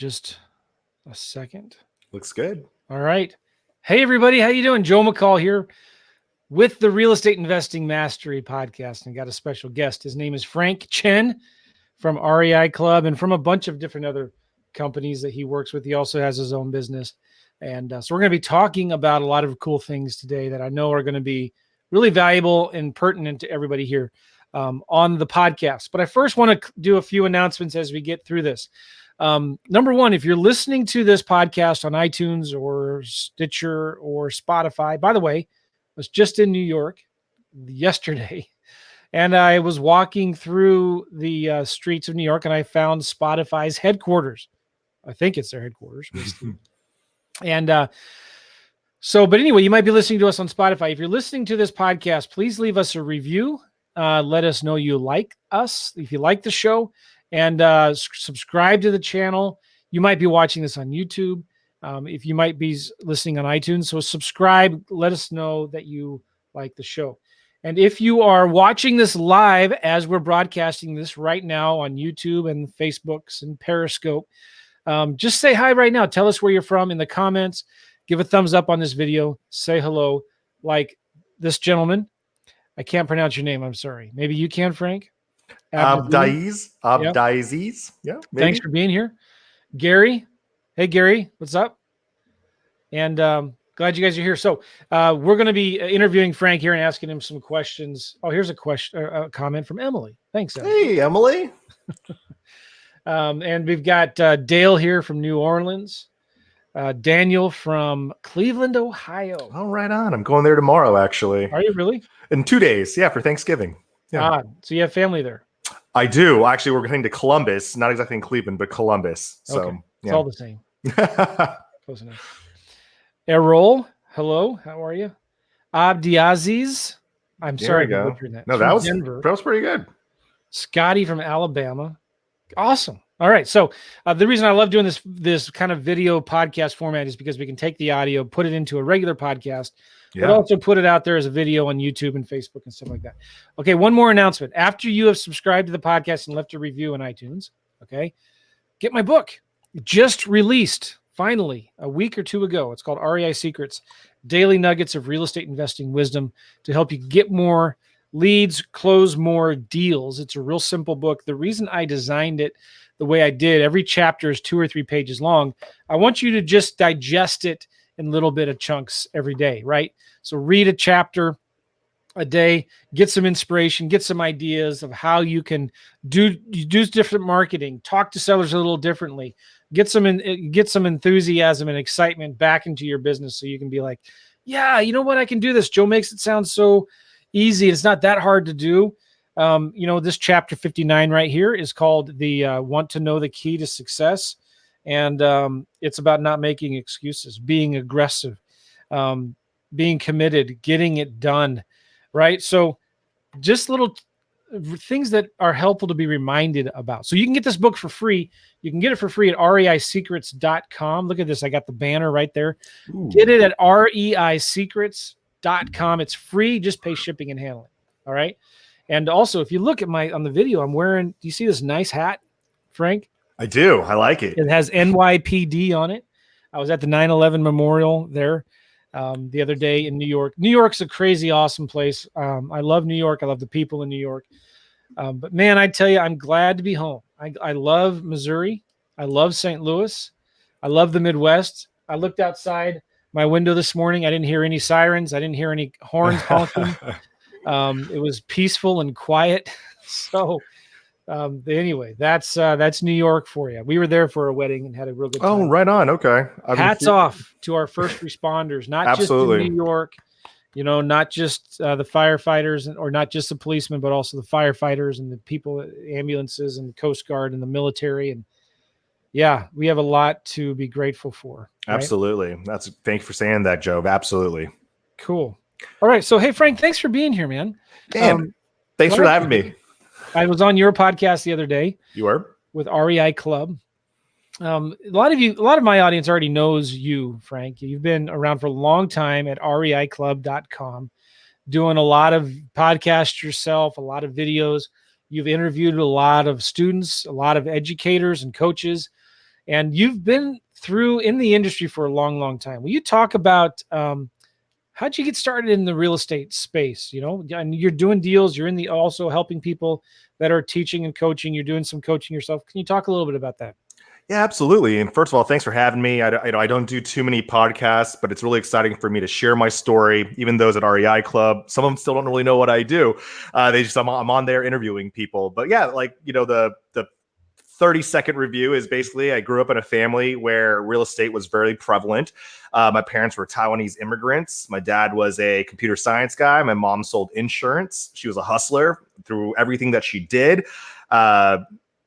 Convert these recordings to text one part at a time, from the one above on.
Just a second. Looks good. All right. Hey, everybody. How you doing? Joe McCall here with the Real Estate Investing Mastery podcast, and got a special guest. His name is Frank Chen from REI Club and from a bunch of different other companies that he works with. He also has his own business. And so we're going to be talking about a lot of cool things today that I know are going to be really valuable and pertinent to everybody here on the podcast. But I first want to do a few announcements as we get through this. Number one, if you're listening to this podcast on iTunes or Stitcher or Spotify, by the way, I was just in New York yesterday, and I was walking through the streets of New York, and I found Spotify's headquarters. I think it's their headquarters. And but anyway, you might be listening to us on Spotify. If you're listening to this podcast, please leave us a review. Let us know you like us, if you like the show, and subscribe to the channel. You might be watching this on YouTube. If you might be listening on iTunes, so subscribe. Let us know that you like the show. And if you are watching this live as we're broadcasting this right now on YouTube and Facebooks and Periscope, just say hi right now. Tell us where you're from in the comments. Give a thumbs up on this video. Say hello, like this gentleman. I can't pronounce your name. I'm sorry. Maybe you can, Frank. Abdaiz. Yeah. Maybe. Thanks for being here, Gary. Hey, Gary, what's up? And glad you guys are here. So we're going to be interviewing Frank here and asking him some questions. Oh, here's a comment from Emily. Thanks, Emily. Hey, Emily. And we've got Dale here from New Orleans. Daniel from Cleveland, Ohio. Oh, right on. I'm going there tomorrow, actually. Are you really? In 2 days. Yeah, for Thanksgiving. Yeah. So you have family there? I do. Actually, we're going to Columbus. Not exactly in Cleveland, but Columbus. So okay. It's all the same. Close enough. Errol, hello. How are you? Abdiaziz. I'm sorry to butcher that. No, that was pretty good. Scotty from Alabama. Awesome. All right. So the reason I love doing this kind of video podcast format is because we can take the audio, put it into a regular podcast, but also put it out there as a video on YouTube and Facebook and stuff like that. Okay. One more announcement. After you have subscribed to the podcast and left a review on iTunes, okay, get my book. Just released finally a week or two ago. It's called REI Secrets, Daily Nuggets of Real Estate Investing Wisdom to help you get more leads, close more deals. It's a real simple book. The reason I designed it the way I did, every chapter is 2 or 3 pages long. I want you to just digest it in little bit of chunks every day, right? So read a chapter a day, get some inspiration, get some ideas of how you can do different marketing, talk to sellers a little differently, get some enthusiasm and excitement back into your business so you can be like, yeah, you know what? I can do this. Joe makes it sound so easy. It's not that hard to do. This chapter 59 right here is called the Want to Know the Key to Success. And it's about not making excuses, being aggressive, being committed, getting it done. Right. So just little things that are helpful to be reminded about. So you can get this book for free. You can get it for free at reisecrets.com. Look at this. I got the banner right there. Ooh. Get it at reisecrets.com. It's free. Just pay shipping and handling. All right. And also, if you look at on the video, I'm wearing, do you see this nice hat, Frank? I do. I like it. It has NYPD on it. I was at the 9/11 memorial there the other day in New York. New York's a crazy, awesome place. I love New York. I love the people in New York. But man, I tell you, I'm glad to be home. I love Missouri. I love St. Louis. I love the Midwest. I looked outside my window this morning. I didn't hear any sirens. I didn't hear any horns honking. It was peaceful and quiet. So anyway, that's New York for you. We were there for a wedding and had a real good time. Oh, right on. Okay. Hats off to our first responders, not just in New York, not just the firefighters or not just the policemen, but also the firefighters and the people, ambulances and Coast Guard and the military. And yeah, we have a lot to be grateful for. Right? Absolutely. Thank you for saying that, Joe. Absolutely. Cool. All right. So, hey, Frank, thanks for being here, man. Thanks for having me. I was on your podcast the other day. You were? With REI Club. A lot of my audience already knows you, Frank. You've been around for a long time at reiclub.com, doing a lot of podcasts yourself, a lot of videos. You've interviewed a lot of students, a lot of educators and coaches. and you've been through in the industry for a long, long time. Will you talk about how'd you get started in the real estate space? You know, and you're doing deals, you're in the also helping people that are teaching and coaching. You're doing some coaching yourself. Can you talk a little bit about that? Yeah, absolutely. And first of all, thanks for having me. I don't do too many podcasts, but it's really exciting for me to share my story. Even those at REI Club, some of them still don't really know what I do. I'm on there interviewing people. But yeah, like, the 30-second review is basically I grew up in a family where real estate was very prevalent. My parents were Taiwanese immigrants. My dad was a computer science guy. My mom sold insurance. She was a hustler through everything that she did.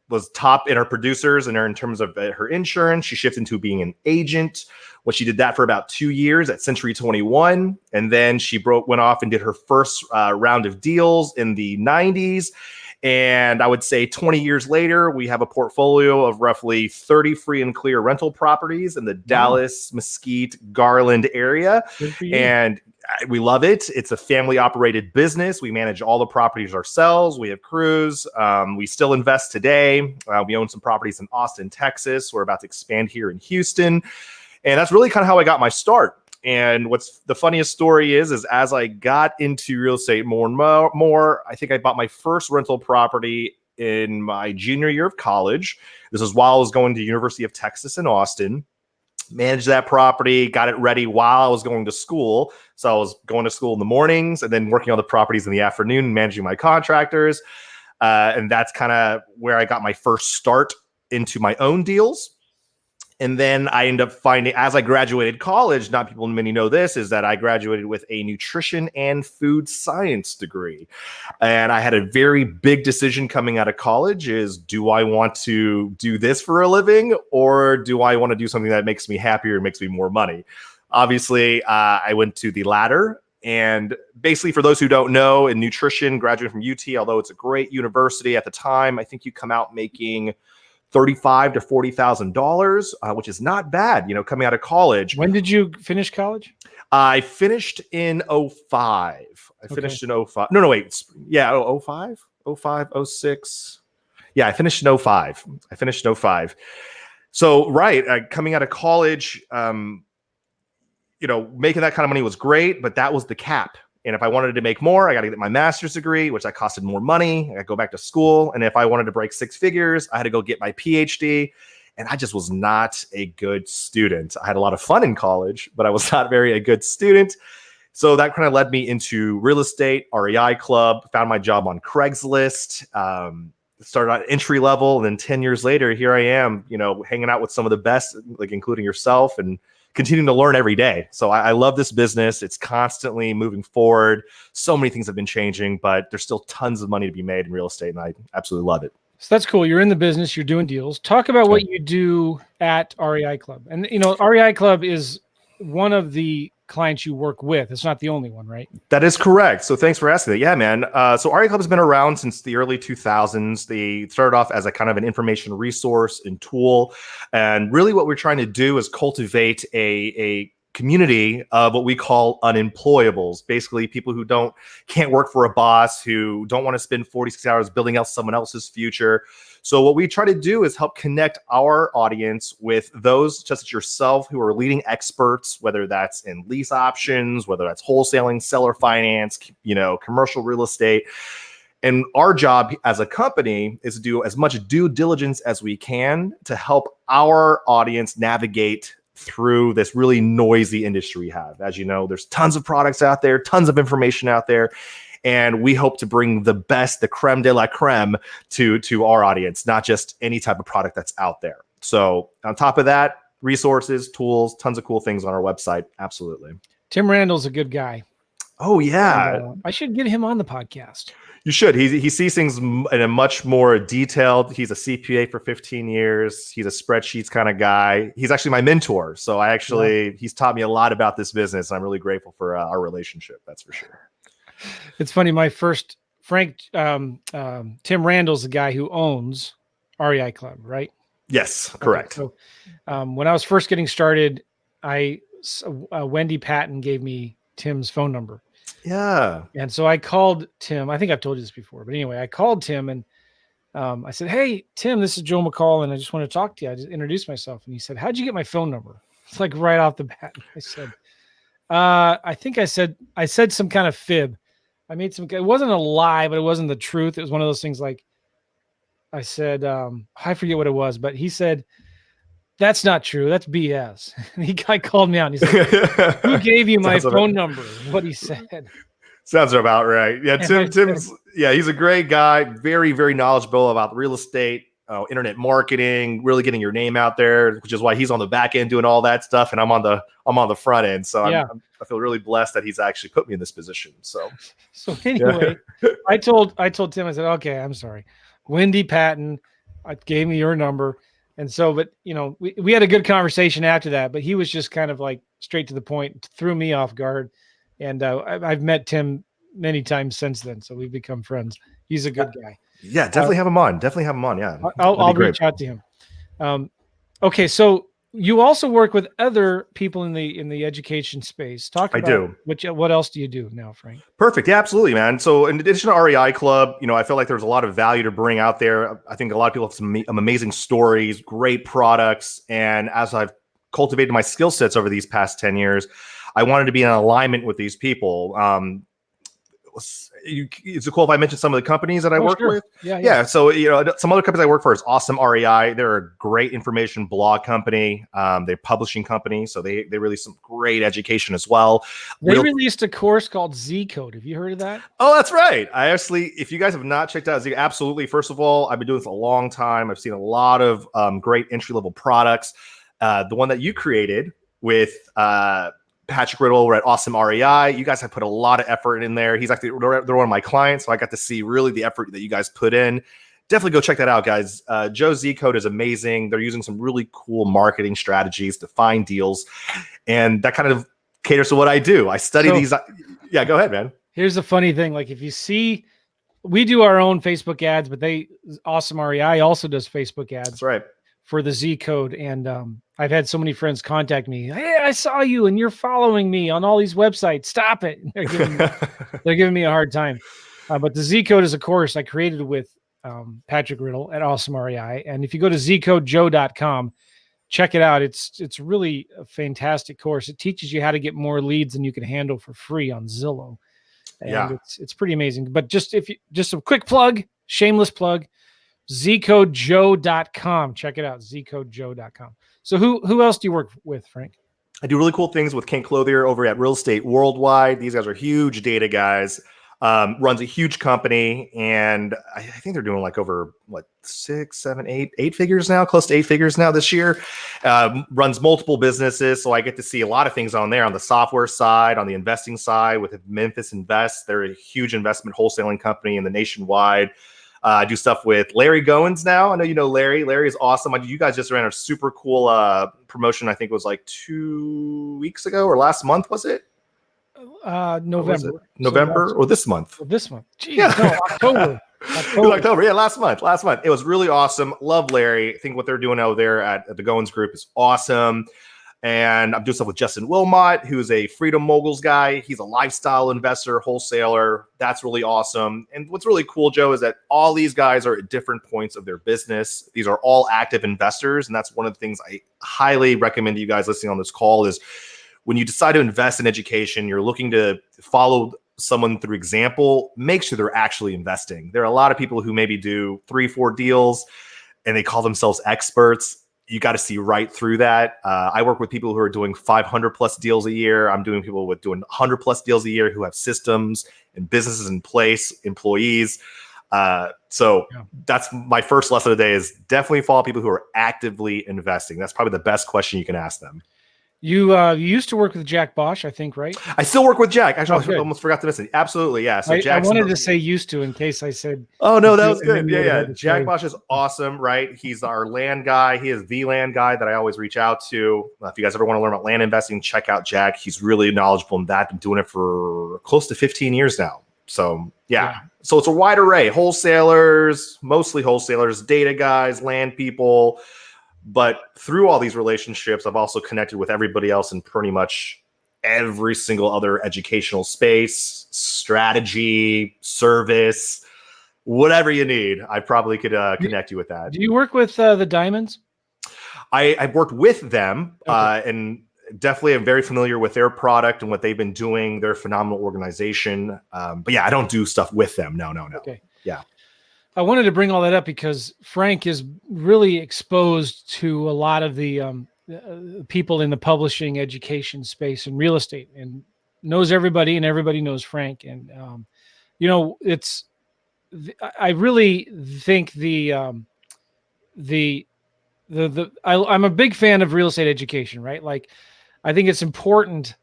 Was top in her producers and in terms of her insurance. She shifted into being an agent. Well, she did that for about 2 years at Century 21. And then she went off and did her first round of deals in the 90s. And I would say 20 years later, we have a portfolio of roughly 30 free and clear rental properties in the Dallas, Mesquite, Garland area. And we love it. It's a family operated business. We manage all the properties ourselves. We have crews. We still invest today. We own some properties in Austin, Texas. We're about to expand here in Houston. And that's really kind of how I got my start. And what's the funniest story is as I got into real estate more and more, I think I bought my first rental property in my junior year of college. This is while I was going to University of Texas in Austin. Managed that property, got it ready while I was going to school. So I was going to school in the mornings and then working on the properties in the afternoon, managing my contractors. And that's kind of where I got my first start into my own deals. And then I ended up finding, as I graduated college, not people many know this, is that I graduated with a nutrition and food science degree. And I had a very big decision coming out of college is, do I want to do this for a living, or do I want to do something that makes me happier and makes me more money? Obviously, I went to the latter. And basically, for those who don't know, in nutrition, graduating from UT, although it's a great university at the time, I think you come out making $35,000 to $40,000, which is not bad, coming out of college. When did you finish college? I finished in 05. I finished in 05. No, wait. Yeah, 05, 05, 06. Yeah, I finished in 05. So, right, coming out of college, making that kind of money was great, but that was the cap. And if I wanted to make more, I got to get my master's degree, which that costed more money. I got to go back to school. And if I wanted to break 6 figures, I had to go get my PhD. And I just was not a good student. I had a lot of fun in college, but I was not a good student. So that kind of led me into real estate, REI Club, found my job on Craigslist, started at entry level. And then 10 years later, here I am, hanging out with some of the best, like including yourself, and continuing to learn every day. So I love this business. It's constantly moving forward. So many things have been changing, but there's still tons of money to be made in real estate, and I absolutely love it. So that's cool. You're in the business. You're doing deals. Talk about what you do at REI Club. And, REI Club is one of the clients you work with. It's not the only one, right? That is correct. So thanks for asking that. Yeah, man. So REI Club has been around since the early 2000s. They started off as a kind of an information resource and tool. And really what we're trying to do is cultivate a community of what we call unemployables, basically people who can't work for a boss, who don't want to spend 46 hours building out someone else's future. So what we try to do is help connect our audience with those just as yourself who are leading experts, whether that's in lease options, whether that's wholesaling, seller finance, commercial real estate. And our job as a company is to do as much due diligence as we can to help our audience navigate through this really noisy industry we have. As you know, there's tons of products out there, tons of information out there. And we hope to bring the best, the creme de la creme to our audience, not just any type of product that's out there. So on top of that, resources, tools, tons of cool things on our website. Absolutely. Tim Randall's a good guy. Oh, yeah. And, I should get him on the podcast. You should. He sees things in a much more detailed. He's a CPA for 15 years. He's a spreadsheets kind of guy. He's actually my mentor. So he's taught me a lot about this business. I'm really grateful for our relationship. That's for sure. It's funny. My first Tim Randall's the guy who owns REI Club, right? Yes, correct. Okay, so when I was first getting started, Wendy Patton gave me Tim's phone number. Yeah. And so I called Tim. I think I've told you this before, but anyway, I called Tim and I said, "Hey, Tim, this is Joe McCall, and I just want to talk to you. I just introduced myself." And he said, "How'd you get my phone number?" It's like right off the bat. I said, I think I said some kind of fib. I made some, it wasn't a lie, but it wasn't the truth. It was one of those things like I said, I forget what it was, but he said, "That's not true. That's BS." And he guy called me out and he's like, "Who gave you my phone number?" What he said. Sounds about right. Yeah, Tim's he's a great guy. Very, very knowledgeable about real estate, internet marketing, really getting your name out there, which is why he's on the back end doing all that stuff, and I'm on the front end. So I feel really blessed that he's actually put me in this position. So anyway, I told Tim, I said, "Okay, I'm sorry. Wendy Patton gave me your number." And so, but we had a good conversation after that, but he was just kind of like straight to the point, threw me off guard. And I've met Tim many times since then, so we've become friends. He's a good guy. Yeah, definitely have him on. Definitely have him on. Yeah, I'll reach out to him. Okay, so you also work with other people in the education space. Talk about I do. What else do you do now, Frank? Perfect. Yeah, absolutely, man. So in addition to REI Club, I feel like there's a lot of value to bring out there. I think a lot of people have some amazing stories, great products, and as I've cultivated my skill sets over these past 10 years, I wanted to be in alignment with these people. Is it cool if I mention some of the companies that I work with? Yeah. So, some other companies I work for is Awesome REI. They're a great information blog company. They're a publishing company. So they release some great education as well. They released a course called Z Code. Have you heard of that? Oh, that's right. I actually, if you guys have not checked out Z, absolutely. First of all, I've been doing this a long time. I've seen a lot of great entry-level products. The one that you created with Patrick Riddle over at Awesome REI. You guys have put a lot of effort in there. He's actually, they're one of my clients, so I got to see really the effort that you guys put in. Definitely go check that out, guys. Joe Z Code is amazing. They're using some really cool marketing strategies to find deals, and that kind of caters to what I do. I study these. Yeah, go ahead, man. Here's the funny thing. Like if you see, we do our own Facebook ads, but Awesome REI also does Facebook ads. That's right. For the Z Code. And I've had so many friends contact me. "Hey, I saw you and you're following me on all these websites. Stop it." They're giving me a hard time. But the Z Code is a course I created with Patrick Riddle at Awesome REI. And if you go to zcodejoe.com, check it out. It's really a fantastic course. It teaches you how to get more leads than you can handle for free on Zillow. And it's pretty amazing. But just a quick plug, shameless plug, zcodejoe.com. Check it out, zcodejoe.com. So who else do you work with, Frank? I do really cool things with Kent Clothier over at Real Estate Worldwide. These guys are huge data guys. Runs a huge company, and I think they're doing like over 6, 7, 8 figures now, close to 8 figures now this year. Runs multiple businesses, so I get to see a lot of things on there on the software side, on the investing side with Memphis Invest. They're a huge investment wholesaling company in the nationwide. I do stuff with Larry Goins now. I know you know Larry. Larry is awesome. You guys just ran a super cool promotion. I think it was like 2 weeks ago or last month, was it? November or this month? This month. Jeez, no, October. October. Yeah, last month. It was really awesome. Love Larry. I think what they're doing over there at the Goins Group is awesome. And I'm doing stuff with Justin Wilmot, who's a Freedom Moguls guy. He's a lifestyle investor, wholesaler. That's really awesome. And what's really cool, Joe, is that all these guys are at different points of their business. These are all active investors. And that's one of the things I highly recommend to you guys listening on this call is when you decide to invest in education, you're looking to follow someone through example, make sure they're actually investing. There are a lot of people who maybe do 3-4 deals and they call themselves experts. You got to see right through that. I work with people who are doing 500 plus deals a year. I'm doing people with doing 100 plus deals a year who have systems and businesses in place, employees. So that's my first lesson today is definitely follow people who are actively investing. That's probably the best question you can ask them. You used to work with Jack Bosch, I think, right? I still work with Jack. Actually, I almost forgot to mention. Absolutely, yeah. So I wanted to say used to in case I said. Oh no, that was good. Yeah. Jack Bosch is awesome, right? He's our land guy. He is the land guy that I always reach out to. If you guys ever want to learn about land investing, check out Jack. He's really knowledgeable in that. Been doing it for close to 15 years now. So yeah. So it's a wide array: wholesalers, mostly wholesalers, data guys, land people. But through all these relationships, I've also connected with everybody else in pretty much every single other educational space, strategy, service, whatever you need, I probably could connect you with that. Do you work with the Diamonds? I've worked with them, and definitely am very familiar with their product and what they've been doing. They're a phenomenal organization. But yeah, I don't do stuff with them. No. Okay. Yeah. I wanted to bring all that up because Frank is really exposed to a lot of the people in the publishing education space and real estate, and knows everybody, and everybody knows Frank. And I really think I'm a big fan of real estate education, right? Like, I think it's important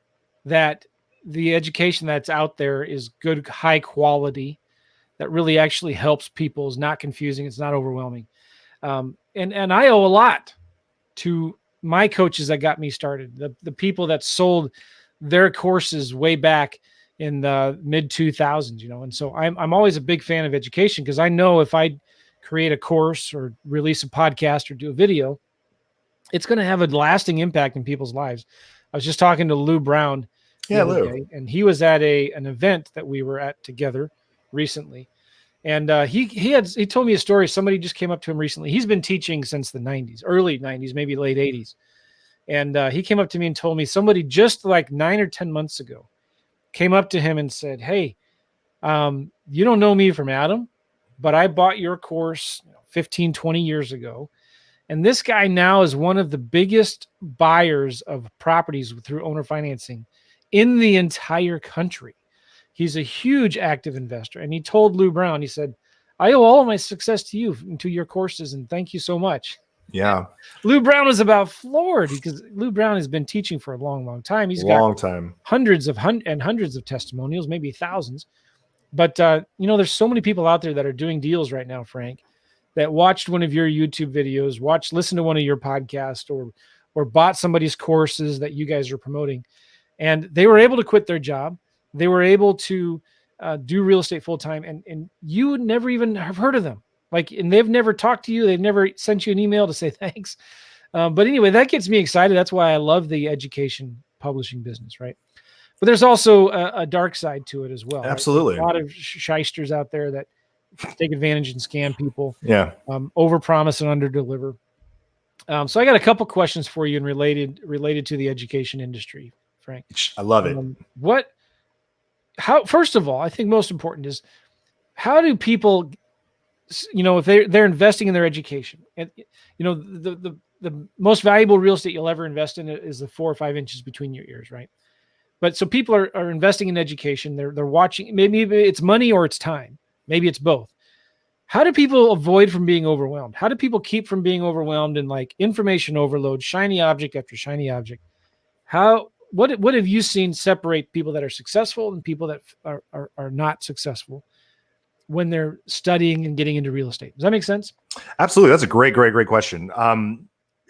that the education that's out there is good, high quality, that really actually helps people, is not confusing, it's not overwhelming. And I owe a lot to my coaches that got me started, the people that sold their courses way back in the mid 2000s, And so I'm always a big fan of education, because I know if I create a course or release a podcast or do a video, it's going to have a lasting impact in people's lives. I was just talking to Lou Brown the other day, and he was at an event that we were at together recently. And he told me a story. Somebody just came up to him recently. He's been teaching since the 90s, early 90s, maybe late 80s. And he came up to me and told me somebody just like 9 or 10 months ago came up to him and said, "Hey, you don't know me from Adam, but I bought your course 15, 20 years ago. And this guy now is one of the biggest buyers of properties through owner financing in the entire country. He's a huge active investor." And he told Lou Brown, he said, "I owe all of my success to you and to your courses, and thank you so much." Yeah. Lou Brown was about floored, because Lou Brown has been teaching for a long, long time. He's got hundreds of testimonials, maybe thousands. But, there's so many people out there that are doing deals right now, Frank, that watched one of your YouTube videos, listened to one of your podcasts, or bought somebody's courses that you guys are promoting. And they were able to quit their job. They were able to do real estate full time. And you would never even have heard of them. And they've never talked to you. They've never sent you an email to say thanks. But anyway, that gets me excited. That's why I love the education publishing business, right? But there's also a dark side to it as well. Absolutely. Right? A lot of shysters out there that take advantage and scam people. Yeah. Overpromise and underdeliver. So I got a couple questions for you and related to the education industry, Frank. I love it. First of all, I think most important is, how do people, if they're investing in their education, and the most valuable real estate you'll ever invest in is the 4 or 5 inches between your ears, right? But so people are investing in education. They're watching, maybe it's money or it's time. Maybe it's both. How do people avoid from being overwhelmed? How do people keep from being overwhelmed in information overload, shiny object after shiny object? What have you seen separate people that are successful and people that are not successful when they're studying and getting into real estate? Does that make sense? Absolutely. That's a great question.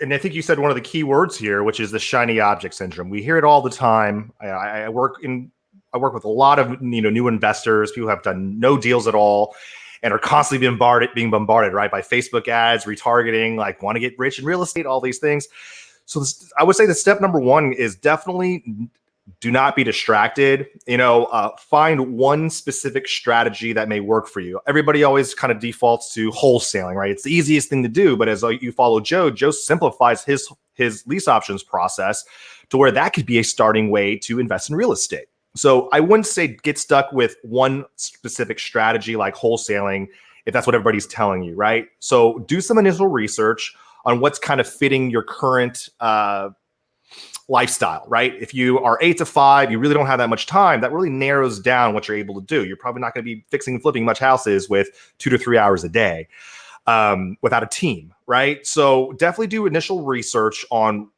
And I think you said one of the key words here, which is the shiny object syndrome. We hear it all the time. I work with a lot of new investors, people who have done no deals at all, and are constantly being bombarded, right, by Facebook ads, retargeting, want to get rich in real estate, all these things. So I would say the step number one is definitely do not be distracted. Find one specific strategy that may work for you. Everybody always kind of defaults to wholesaling, right? It's the easiest thing to do, but as you follow Joe simplifies his lease options process to where that could be a starting way to invest in real estate. So I wouldn't say get stuck with one specific strategy like wholesaling if that's what everybody's telling you, right? So do some initial research on what's kind of fitting your current lifestyle, right? If you are 8 to 5, you really don't have that much time. That really narrows down what you're able to do. You're probably not going to be fixing and flipping much houses with 2 to 3 hours a day without a team, right? So definitely do initial research on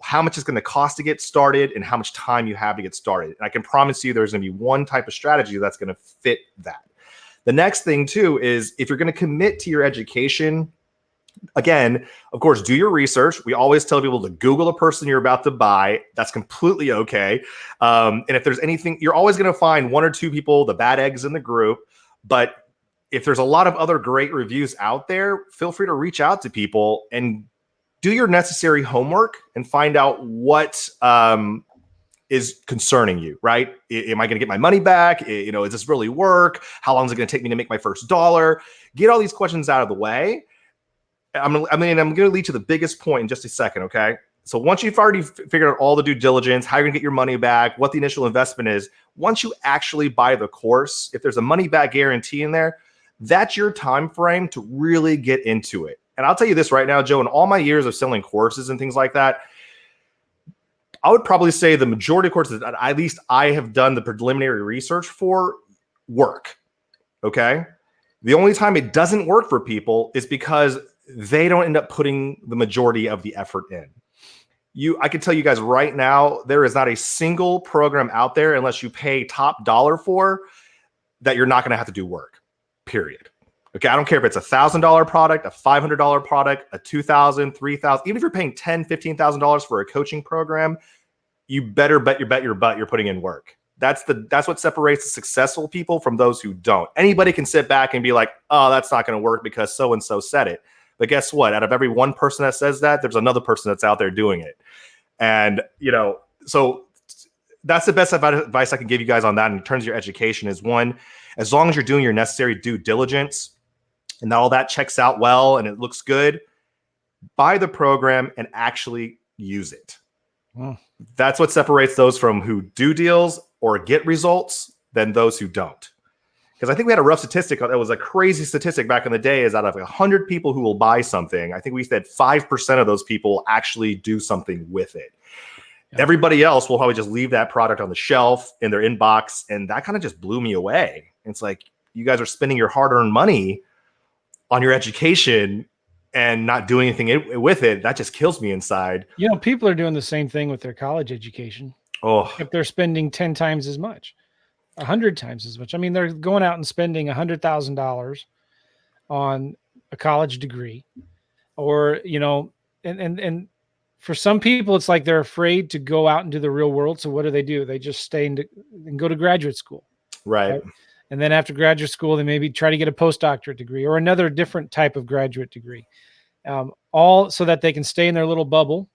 how much it's going to cost to get started and how much time you have to get started. And I can promise you there's going to be one type of strategy that's going to fit that. The next thing too is if you're going to commit to your education, again, of course, do your research. We always tell people to Google the person you're about to buy. That's completely okay. And if there's anything, you're always going to find 1 or 2 people, the bad eggs in the group. But if there's a lot of other great reviews out there, feel free to reach out to people and do your necessary homework and find out what is concerning you, right? Am I going to get my money back? Does this really work? How long is it going to take me to make my first dollar? Get all these questions out of the way. I'm going to lead to the biggest point in just a second, okay? So once you've already figured out all the due diligence, how you're going to get your money back, what the initial investment is, once you actually buy the course, if there's a money back guarantee in there, that's your time frame to really get into it. And I'll tell you this right now, Joe, in all my years of selling courses and things like that, I would probably say the majority of courses that at least I have done the preliminary research for work, okay? The only time it doesn't work for people is because they don't end up putting the majority of the effort in. I can tell you guys right now, there is not a single program out there, unless you pay top dollar for, that you're not going to have to do work, period. Okay, I don't care if it's $1,000 product, a $500 product, a $2,000, $3,000. Even if you're paying $10,000, $15,000 for a coaching program, you better bet your butt you're putting in work. That's what separates the successful people from those who don't. Anybody can sit back and be like, oh, that's not going to work because so-and-so said it. But guess what? Out of every one person that says that, there's another person that's out there doing it. And, so that's the best advice I can give you guys on that in terms of your education is, one, as long as you're doing your necessary due diligence and all that checks out well and it looks good, buy the program and actually use it. That's what separates those from who do deals or get results than those who don't. Because I think we had a rough statistic that was a crazy statistic back in the day, is out of 100 people who will buy something, I think we said 5% of those people actually do something with it. Yeah. Everybody else will probably just leave that product on the shelf in their inbox. And that kind of just blew me away. It's like, you guys are spending your hard-earned money on your education and not doing anything with it. That just kills me inside. People are doing the same thing with their college education. Oh, if they're spending 10 times as much, 100 times as much. I mean, they're going out and spending $100,000 on a college degree, or, and for some people, it's like they're afraid to go out into the real world. So what do? They just stay and go to graduate school. Right. And then after graduate school, they maybe try to get a postdoctorate degree or another different type of graduate degree, all so that they can stay in their little bubble.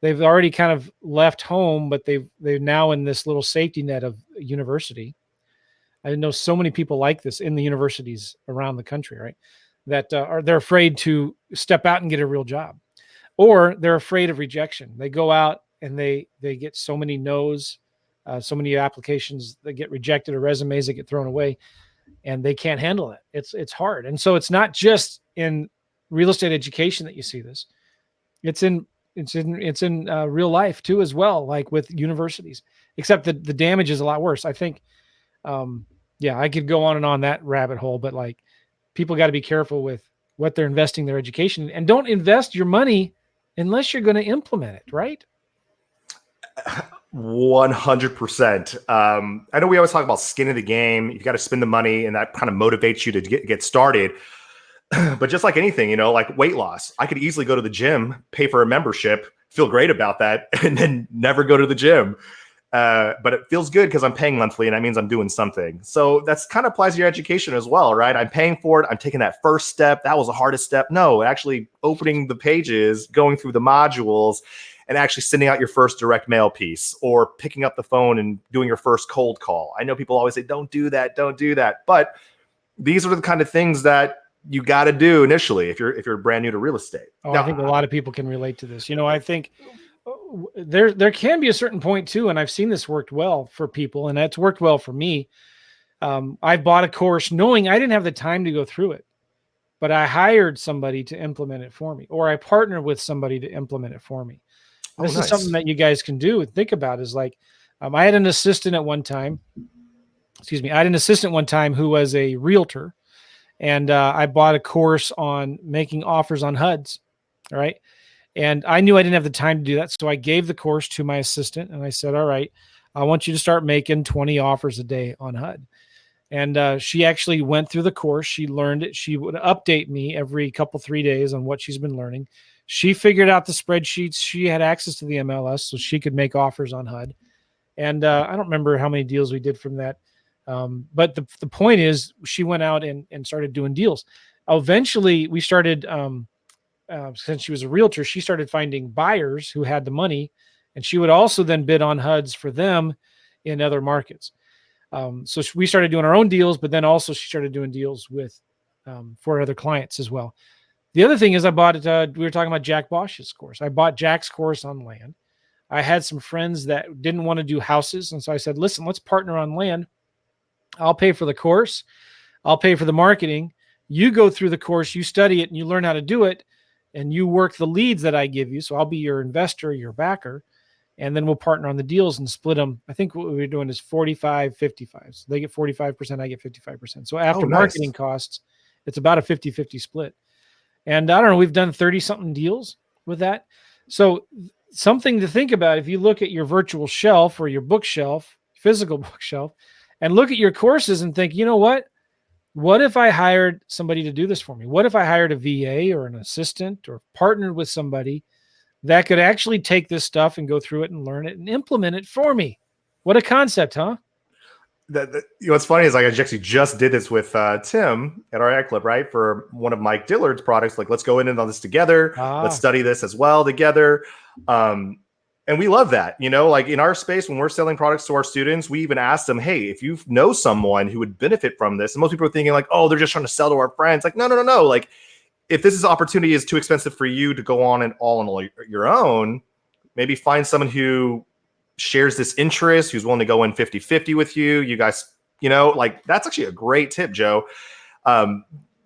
They've already kind of left home, but they're now in this little safety net of university. I know so many people like this in the universities around the country, right? That they're afraid to step out and get a real job, or they're afraid of rejection. They go out and they get so many no's, so many applications that get rejected, or resumes that get thrown away, and they can't handle it. It's hard. And so it's not just in real estate education that you see this. It's in real life too, as well, like with universities, except that the damage is a lot worse. I think, I could go on and on that rabbit hole, but like, people got to be careful with what they're investing their education in, and don't invest your money unless you're going to implement it, right? 100%. I know we always talk about skin in the game. You've got to spend the money, and that kind of motivates you to get started. But just like anything, like weight loss, I could easily go to the gym, pay for a membership, feel great about that, and then never go to the gym. But it feels good because I'm paying monthly, and that means I'm doing something. So that's kind of applies to your education as well, right? I'm paying for it. I'm taking that first step. That was the hardest step. No, actually opening the pages, going through the modules, and actually sending out your first direct mail piece, or picking up the phone and doing your first cold call. I know people always say, don't do that. But these are the kind of things that you got to do initially if you're brand new to real estate. Now, I think a lot of people can relate to this. I think there can be a certain point too, and I've seen this worked well for people, and that's worked well for me. I bought a course knowing I didn't have the time to go through it, but I hired somebody to implement it for me, or I partnered with somebody to implement it for me. This is something that you guys can do and think about, is like, I had an assistant one time who was a realtor, and I bought a course on making offers on HUDs. All right. And I knew I didn't have the time to do that. So I gave the course to my assistant, and I said, all right, I want you to start making 20 offers a day on HUD. And she actually went through the course. She learned it. She would update me every 3 days on what she's been learning. She figured out the spreadsheets. She had access to the MLS, so she could make offers on HUD. And I don't remember how many deals we did from that. But the point is, she went out and started doing deals. Eventually, we started, since she was a realtor, she started finding buyers who had the money And she would also then bid on HUDs for them in other markets. So we started doing our own deals, but then also she started doing deals with for other clients as well. The other thing is I bought we were talking about Jack Bosch's course. I bought Jack's course on land. I had some friends that didn't want to do houses. And so I said, listen, let's partner on land. I'll pay for the course. I'll pay for the marketing. You go through the course, you study it, and you learn how to do it, and you work the leads that I give you. So I'll be your investor, your backer, and then we'll partner on the deals and split them. I think what we're doing is 45, 55. So they get 45%, I get 55%. So after marketing costs, it's about a 50-50 split. And I don't know, we've done 30-something deals with that. So something to think about, if you look at your virtual shelf or your bookshelf, physical bookshelf, and look at your courses and think, you know what? What if I hired somebody to do this for me? What if I hired a VA or an assistant or partnered with somebody that could actually take this stuff and go through it and learn it and implement it for me? What a concept, huh? What's funny is I actually just did this with Tim at REI Club, right? For one of Mike Dillard's products. Like, let's go in and on this together. Let's study this as well together. And we love that, like in our space, when we're selling products to our students, we even ask them, hey, if you know someone who would benefit from this. And most people are thinking like, oh, they're just trying to sell to our friends. Like, no. Like, if this opportunity is too expensive for you to go on and all your own, maybe find someone who shares this interest, who's willing to go in 50-50 with you. You guys, like, that's actually a great tip, Joe.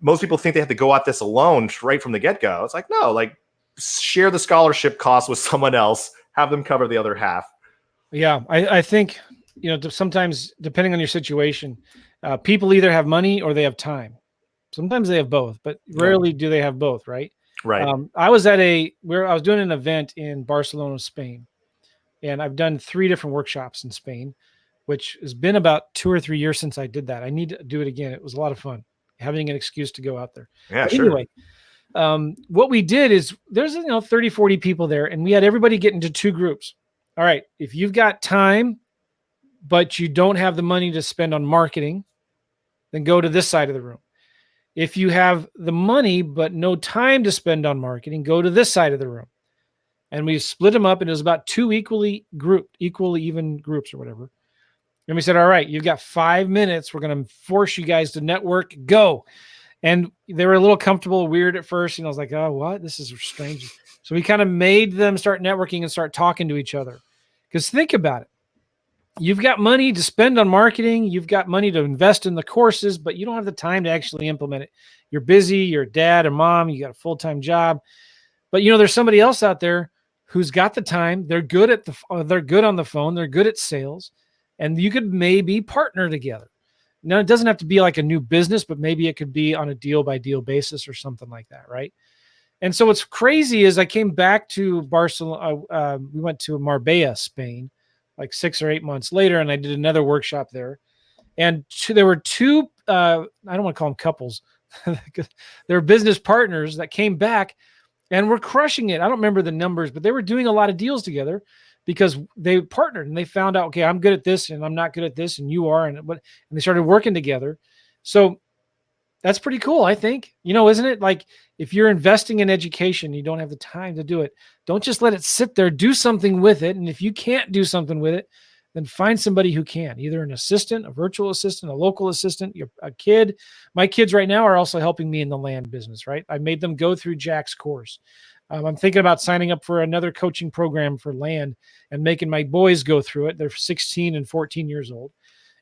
Most people think they have to go at this alone right from the get-go. It's like, no, like, share the scholarship cost with someone else, have them cover the other half. Yeah, I think, sometimes depending on your situation, people either have money or they have time. Sometimes they have both, but rarely do they have both, right? Right. I was at I was doing an event in Barcelona, Spain, and I've done 3 different workshops in Spain, which has been about 2 or 3 years since I did that. I need to do it again. It was a lot of fun, having an excuse to go out there. Yeah, but sure. Anyway, what we did is there's 30, 40 people there, and we had everybody get into 2 groups. All right, if you've got time, but you don't have the money to spend on marketing, then go to this side of the room. If you have the money, but no time to spend on marketing, go to this side of the room. And we split them up, and it was about 2 equally even groups or whatever. And we said, all right, you've got 5 minutes. We're going to force you guys to network. Go. And they were a little comfortable, weird at first. I was like, oh, what? This is strange. So we kind of made them start networking and start talking to each other. Because think about it. You've got money to spend on marketing. You've got money to invest in the courses, but you don't have the time to actually implement it. You're busy. You're a dad or mom. You got a full-time job. But, there's somebody else out there who's got the time. They're good they're good on the phone. They're good at sales. And you could maybe partner together. Now, it doesn't have to be like a new business, but maybe it could be on a deal-by-deal basis or something like that, right? And so what's crazy is I came back to Barcelona. We went to Marbella, Spain, like 6 or 8 months later, and I did another workshop there. And there were 2, I don't want to call them couples. They're business partners that came back and were crushing it. I don't remember the numbers, but they were doing a lot of deals together because they partnered and they found out, okay, I'm good at this and I'm not good at this and you are, and they started working together. So that's pretty cool, I think. Isn't it? Like, if you're investing in education, you don't have the time to do it. Don't just let it sit there. Do something with it. And if you can't do something with it, then find somebody who can, either an assistant, a virtual assistant, a local assistant, a kid. My kids right now are also helping me in the land business, right? I made them go through Jack's course. I'm thinking about signing up for another coaching program for land and making my boys go through it. They're 16 and 14 years old.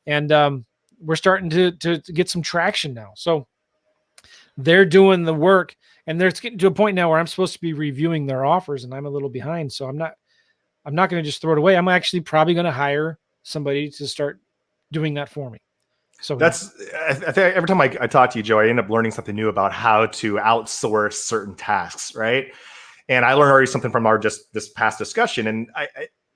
And we're starting to get some traction now. So they're doing the work, and they're getting to a point now where I'm supposed to be reviewing their offers, and I'm a little behind. So I'm not going to just throw it away. I'm actually probably going to hire somebody to start doing that for me. So I think every time I talk to you, Joe, I end up learning something new about how to outsource certain tasks, right? And I learned already something from this past discussion. And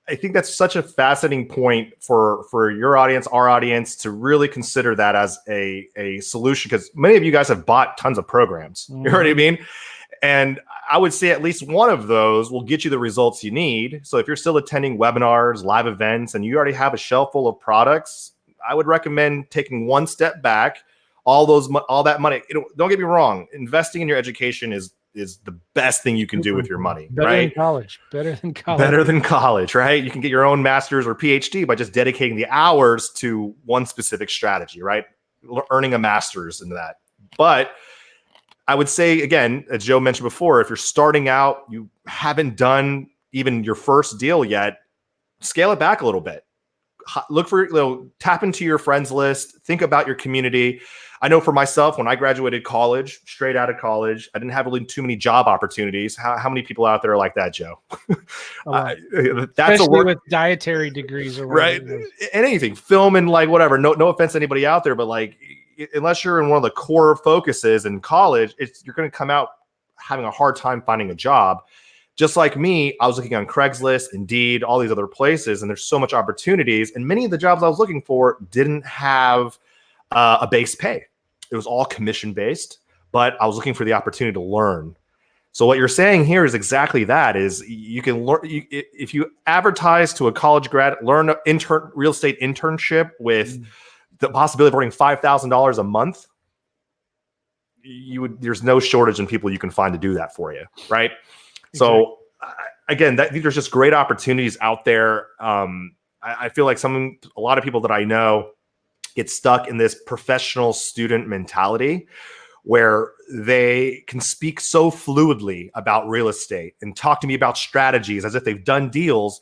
I think that's such a fascinating point for your audience, our audience, to really consider that as a solution, because many of you guys have bought tons of programs. Mm-hmm. You know what I mean? And I would say at least one of those will get you the results you need. So if you're still attending webinars, live events, and you already have a shelf full of products, I would recommend taking one step back. All that money, don't get me wrong, investing in your education is is the best thing you can do with your money, better right? Than college. Better than college. Better than college, right? You can get your own master's or PhD by just dedicating the hours to one specific strategy, right? Earning a master's into that. But I would say, again, as Joe mentioned before, if you're starting out, you haven't done even your first deal yet, scale it back a little bit. Look for, tap into your friends list, think about your community. I know for myself, when I graduated college, straight out of college, I didn't have really too many job opportunities. How many people out there are like that, Joe? That's especially with dietary degrees or right. Anything, film and like whatever. No offense to anybody out there, but like, unless you're in one of the core focuses in college, you're going to come out having a hard time finding a job. Just like me, I was looking on Craigslist, Indeed, all these other places, and there's so much opportunities. And many of the jobs I was looking for didn't have a base pay. It was all commission-based, but I was looking for the opportunity to learn. So what you're saying here is exactly that, is you can learn. If you advertise to a college grad, learn an real estate internship with the possibility of earning $5,000 a month, there's no shortage in people you can find to do that for you, right? So again, there's just great opportunities out there. I feel like a lot of people that I know get stuck in this professional student mentality where they can speak so fluidly about real estate and talk to me about strategies as if they've done deals.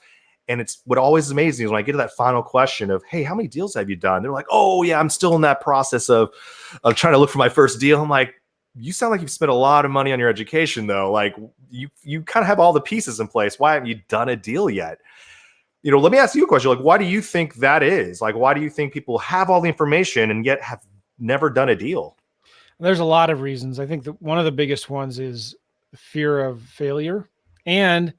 And it's what always amazes me is when I get to that final question of, hey, how many deals have you done? They're like, oh yeah, I'm still in that process of trying to look for my first deal. I'm like, you sound like you've spent a lot of money on your education though. Like you kind of have all the pieces in place. Why haven't you done a deal yet? Let me ask you a question. Like, why do you think that is? Like, why do you think people have all the information and yet have never done a deal? There's a lot of reasons. I think that one of the biggest ones is fear of failure and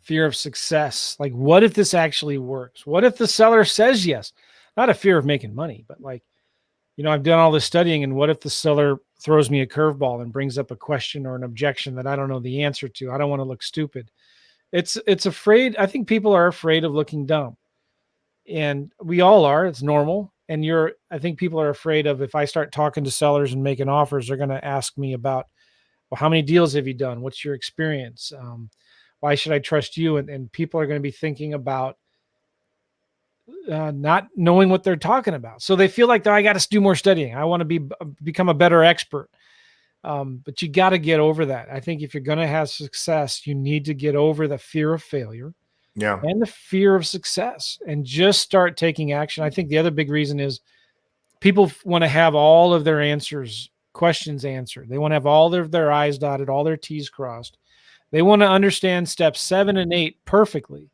fear of success. Like, what if this actually works? What if the seller says yes? Not a fear of making money, but like, I've done all this studying, and what if the seller throws me a curveball and brings up a question or an objection that I don't know the answer to? I don't want to look stupid. It's afraid. I think people are afraid of looking dumb, and we all are. It's normal. And I think people are afraid of, if I start talking to sellers and making offers, they're going to ask me about, well, how many deals have you done? What's your experience? Why should I trust you? And people are going to be thinking about not knowing what they're talking about. So they feel like, I got to do more studying. I want to become a better expert. But you got to get over that. I think if you're going to have success, you need to get over the fear of failure and the fear of success and just start taking action. I think the other big reason is people want to have all of their questions answered. They want to have all of their I's dotted, all their T's crossed. They want to understand steps 7 and 8 perfectly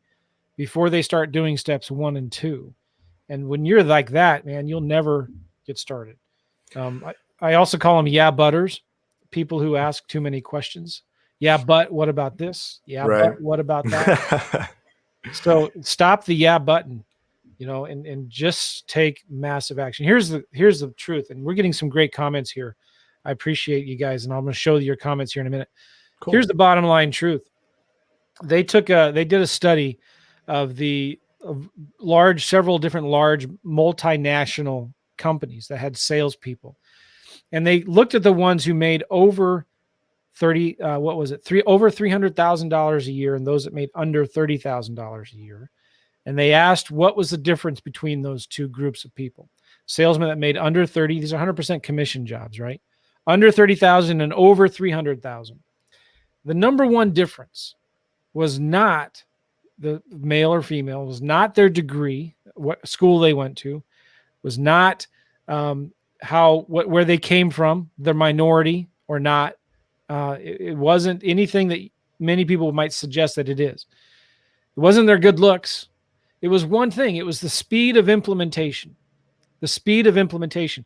before they start doing steps 1 and 2. And when you're like that, man, you'll never get started. I also call them butters, people who ask too many questions. Yeah, but what about this? Yeah, right. But what about that? So stop the button, and just take massive action. Here's the truth. And we're getting some great comments here. I appreciate you guys. And I'm going to show you your comments here in a minute. Cool. Here's the bottom line truth. They did a study of several different large multinational companies that had salespeople. And they looked at the ones who made over over $300,000 a year, and those that made under $30,000 a year. And they asked, what was the difference between those two groups of people? Salesmen that made under 30, these are 100% commission jobs, right? Under 30,000 and over 300,000. The number one difference was not the male or female, was not their degree, what school they went to, was not where they came from, their minority or not. It wasn't anything that many people might suggest that it is. It wasn't their good looks. It was one thing. It was the speed of implementation. The speed of implementation.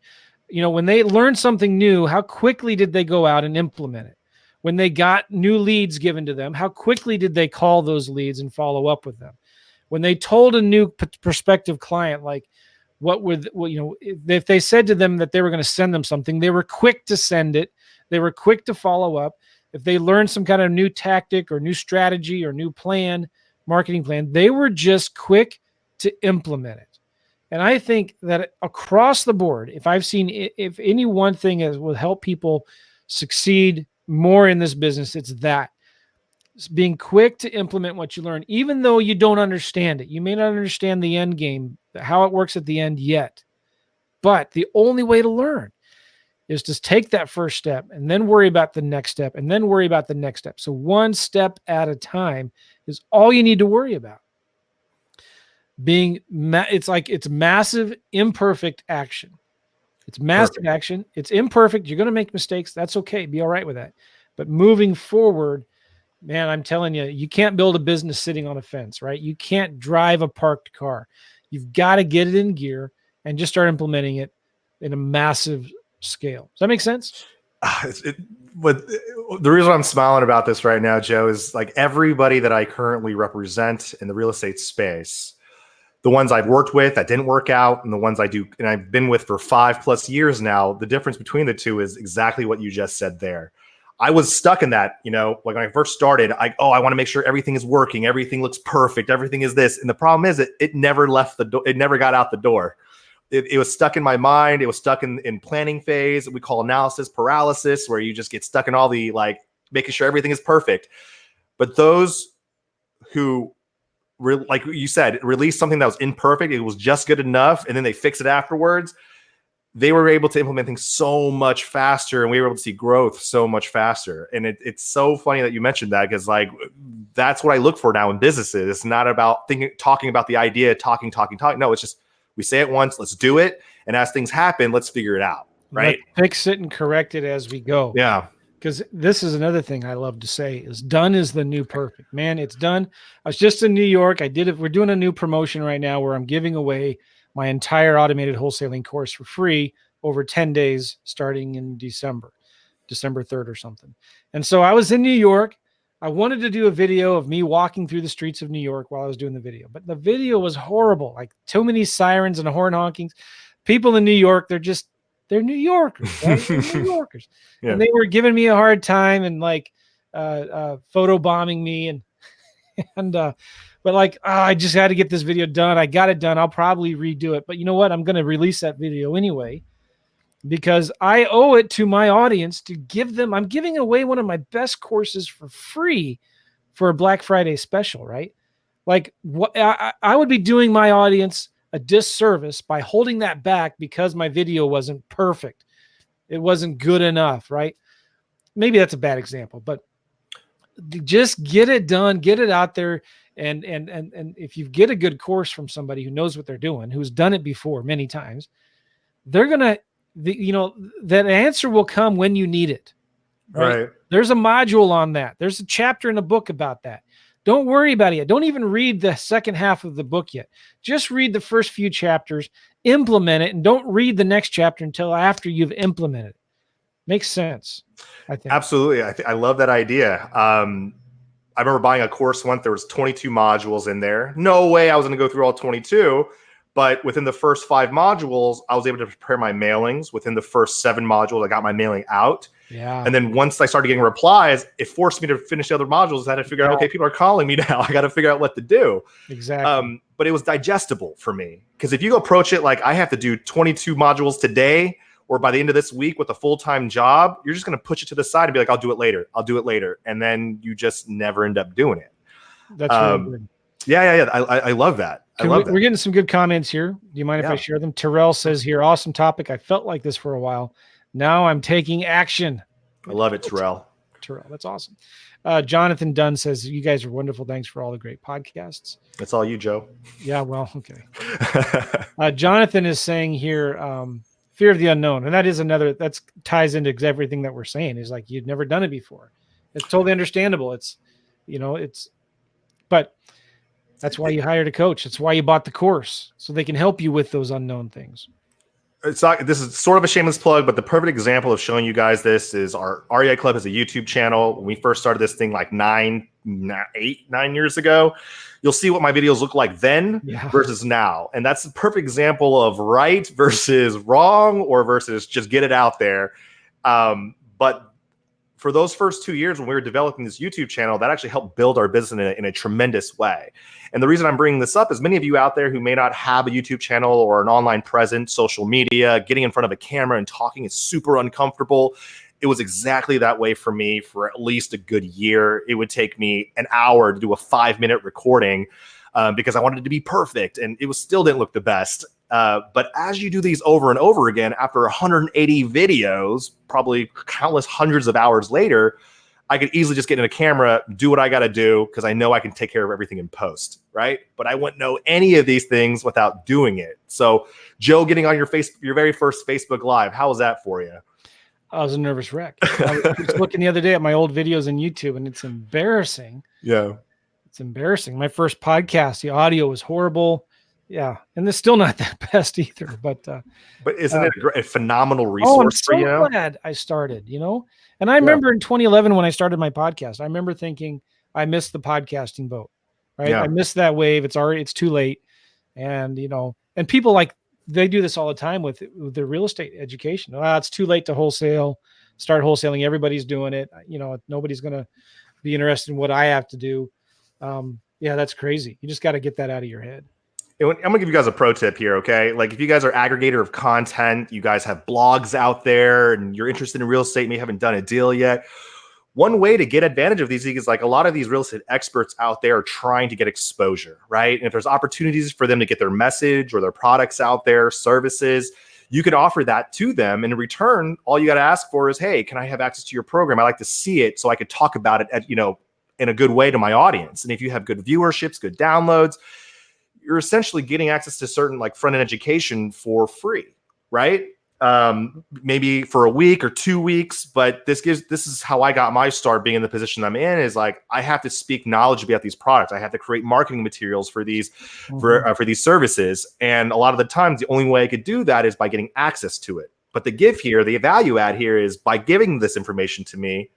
When they learned something new, how quickly did they go out and implement it? When they got new leads given to them, how quickly did they call those leads and follow up with them? When they told a new prospective client, like, if they said to them that they were going to send them something, they were quick to send it. They were quick to follow up. If they learned some kind of new tactic or new strategy or new marketing plan, they were just quick to implement it. And I think that across the board, if any one thing will help people succeed more in this business, it's that. It's being quick to implement what you learn, even though you don't understand it. You may not understand the end game, how it works at the end yet. But the only way to learn is to take that first step and then worry about the next step and then worry about the next step. So one step at a time is all you need to worry about. It's massive, imperfect action. It's massive action. It's imperfect. You're going to make mistakes. That's okay. Be all right with that. But moving forward, man, I'm telling you, you can't build a business sitting on a fence, right? You can't drive a parked car. You've got to get it in gear and just start implementing it in a massive scale. Does that make sense? But the reason I'm smiling about this right now, Joe, is like everybody that I currently represent in the real estate space, the ones I've worked with that didn't work out and the ones I do and I've been with for 5+ years now, the difference between the two is exactly what you just said there. I was stuck in that, like when I first started, I want to make sure everything is working. Everything looks perfect. Everything is this. And the problem is it never left the door. It never got out the door. It was stuck in my mind. It was stuck in planning phase. We call analysis paralysis, where you just get stuck in all the making sure everything is perfect. But those who, like you said, released something that was imperfect, it was just good enough, and then they fix it afterwards, they were able to implement things so much faster, and we were able to see growth so much faster. And it's so funny that you mentioned that, because that's what I look for now in businesses. It's not about talking about the idea, talking. No, it's just we say it once, let's do it, and as things happen, let's figure it out. Right? Let's fix it and correct it as we go. Yeah. Because this is another thing I love to say is done is the new perfect. Man, it's done. I was just in New York. I did it. We're doing a new promotion right now where I'm giving away my entire automated wholesaling course for free over 10 days starting in December 3rd or something. And so I was in New York. I wanted to do a video of me walking through the streets of New York while I was doing the video, but the video was horrible. Like too many sirens and horn honkings. People in New York, they're New Yorkers, right? They're New Yorkers. Yeah. And they were giving me a hard time and photo bombing me but I just had to get this video done. I got it done. I'll probably redo it. But you know what? I'm going to release that video anyway because I owe it to my audience to I'm giving away one of my best courses for free for a Black Friday special, right? Like what I would be doing my audience a disservice by holding that back because my video wasn't perfect. It wasn't good enough, right? Maybe that's a bad example, but just get it done, get it out there. And if you get a good course from somebody who knows what they're doing, who's done it before many times, they're going to, that answer will come when you need it. Right? There's a module on that. There's a chapter in a book about that. Don't worry about it yet. Don't even read the second half of the book yet. Just read the first few chapters, implement it, and don't read the next chapter until after you've implemented it. Makes sense, I think. Absolutely. I love that idea. I remember buying a course once. There was 22 modules in there. No way I was going to go through all 22. But within the first 5 modules, I was able to prepare my mailings. Within the first 7 modules, I got my mailing out. Yeah. And then once I started getting replies, it forced me to finish the other modules. I had to figure out, okay, people are calling me now. I got to figure out what to do. Exactly. But it was digestible for me. Because if you approach it like I have to do 22 modules today, or by the end of this week with a full-time job, you're just going to push it to the side and be like, I'll do it later. And then you just never end up doing it. That's really good. Yeah. I love that. We're getting some good comments here. Do you mind if I share them? Terrell says here, awesome topic. I felt like this for a while. Now I'm taking action. I love it, Terrell. That's awesome. Jonathan Dunn says, you guys are wonderful. Thanks for all the great podcasts. That's all you, Joe. Yeah, well, okay. Jonathan is saying here, fear of the unknown. And that ties into everything that we're saying is like, you've never done it before. It's totally understandable. But that's why you hired a coach. That's why you bought the course, so they can help you with those unknown things. This is sort of a shameless plug, but the perfect example of showing you guys this is our REI Club has a YouTube channel. When we first started this thing like 9 years ago, you'll see what my videos look like then versus now. And that's the perfect example of right versus wrong or versus just get it out there. But for those first 2 years when we were developing this YouTube channel, that actually helped build our business in a tremendous way. And the reason I'm bringing this up is many of you out there who may not have a YouTube channel or an online presence, social media, getting in front of a camera and talking is super uncomfortable. It was exactly that way for me for at least a good year. It would take me an hour to do a 5-minute recording because I wanted it to be perfect, and it still didn't look the best. But as you do these over and over again, after 180 videos, probably countless hundreds of hours later, I could easily just get in a camera, do what I got to do, because I know I can take care of everything in post, right? But I wouldn't know any of these things without doing it. So, Joe, getting on your very first Facebook Live, how was that for you? I was a nervous wreck. I was looking the other day at my old videos on YouTube, and it's embarrassing. Yeah. It's embarrassing. My first podcast, the audio was horrible. Yeah, and it's still not that best either. But isn't it a phenomenal resource for you? I'm so glad I started, And I remember in 2011 when I started my podcast, I remember thinking I missed the podcasting boat, right? Yeah. I missed that wave. It's too late. And, and people they do this all the time with their real estate education. It's too late to start wholesaling. Everybody's doing it. Nobody's going to be interested in what I have to do. Yeah, that's crazy. You just got to get that out of your head. I'm going to give you guys a pro tip here, okay? Like if you guys are aggregator of content, you guys have blogs out there and you're interested in real estate, maybe haven't done a deal yet. One way to get advantage of these is like a lot of these real estate experts out there are trying to get exposure, right? And if there's opportunities for them to get their message or their products out there, services, you can offer that to them. And in return, all you got to ask for is, hey, can I have access to your program? I like to see it so I could talk about it in a good way to my audience. And if you have good viewerships, good downloads, you're essentially getting access to certain like front-end education for free, right? Maybe for a week or 2 weeks, but this is how I got my start being in the position I'm in, is like, I have to speak knowledge about these products. I have to create marketing materials for these, for these services. And a lot of the times the only way I could do that is by getting access to it. But the value add here is by giving this information to me,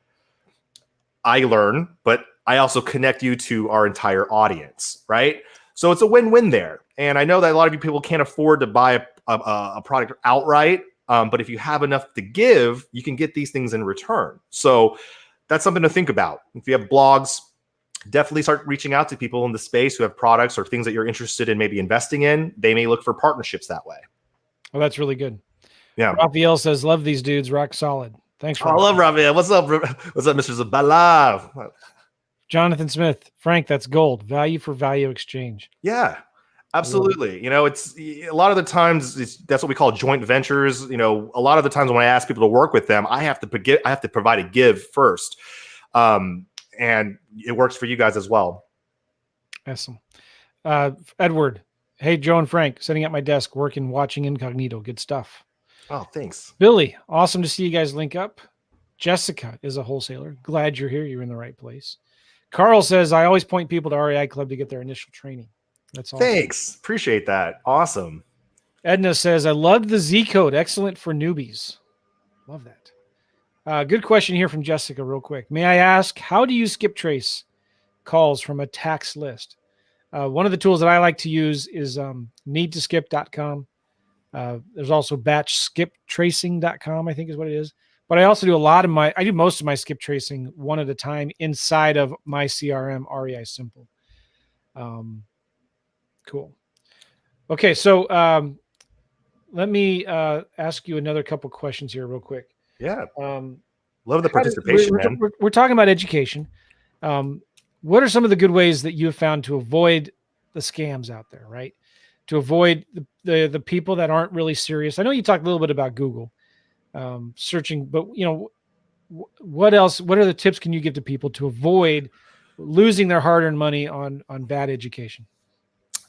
I learn, but I also connect you to our entire audience, right? So it's a win-win there. And I know that a lot of you people can't afford to buy a product outright, but if you have enough to give, you can get these things in return. So that's something to think about. If you have blogs, definitely start reaching out to people in the space who have products or things that you're interested in maybe investing in. They may look for partnerships that way. Well, that's really good. Yeah. Raphael says, love these dudes, rock solid. Thanks, Raphael. I love Raphael. What's up, Mr. Zabala? Jonathan Smith, Frank, that's gold. Value for value exchange. Yeah, absolutely. It's a lot of the times that's what we call joint ventures. A lot of the times when I ask people to work with them, I have to provide a give first, and it works for you guys as well. Awesome. Edward, hey Joe and Frank, sitting at my desk working, watching incognito. Good stuff. Oh, thanks. Billy, awesome to see you guys link up. Jessica is a wholesaler. Glad you're here. You're in the right place. Carl says, I always point people to REI Club to get their initial training. That's awesome. Thanks. Appreciate that. Awesome. Edna says, I love the Z code. Excellent for newbies. Love that. Good question here from Jessica real quick. May I ask, how do you skip trace calls from a tax list? One of the tools that I like to use is needtoskip.com. There's also batchskiptracing.com, I think is what it is. But I also do I do most of my skip tracing one at a time inside of my CRM, REI Simple. Cool. Okay, so let me ask you another couple questions here real quick. Yeah. Love the participation, man. We're talking about education. What are some of the good ways that you have found to avoid the scams out there, right? To avoid the people that aren't really serious. I know you talked a little bit about Google. Searching, but what else? What other tips can you give to people to avoid losing their hard-earned money on bad education?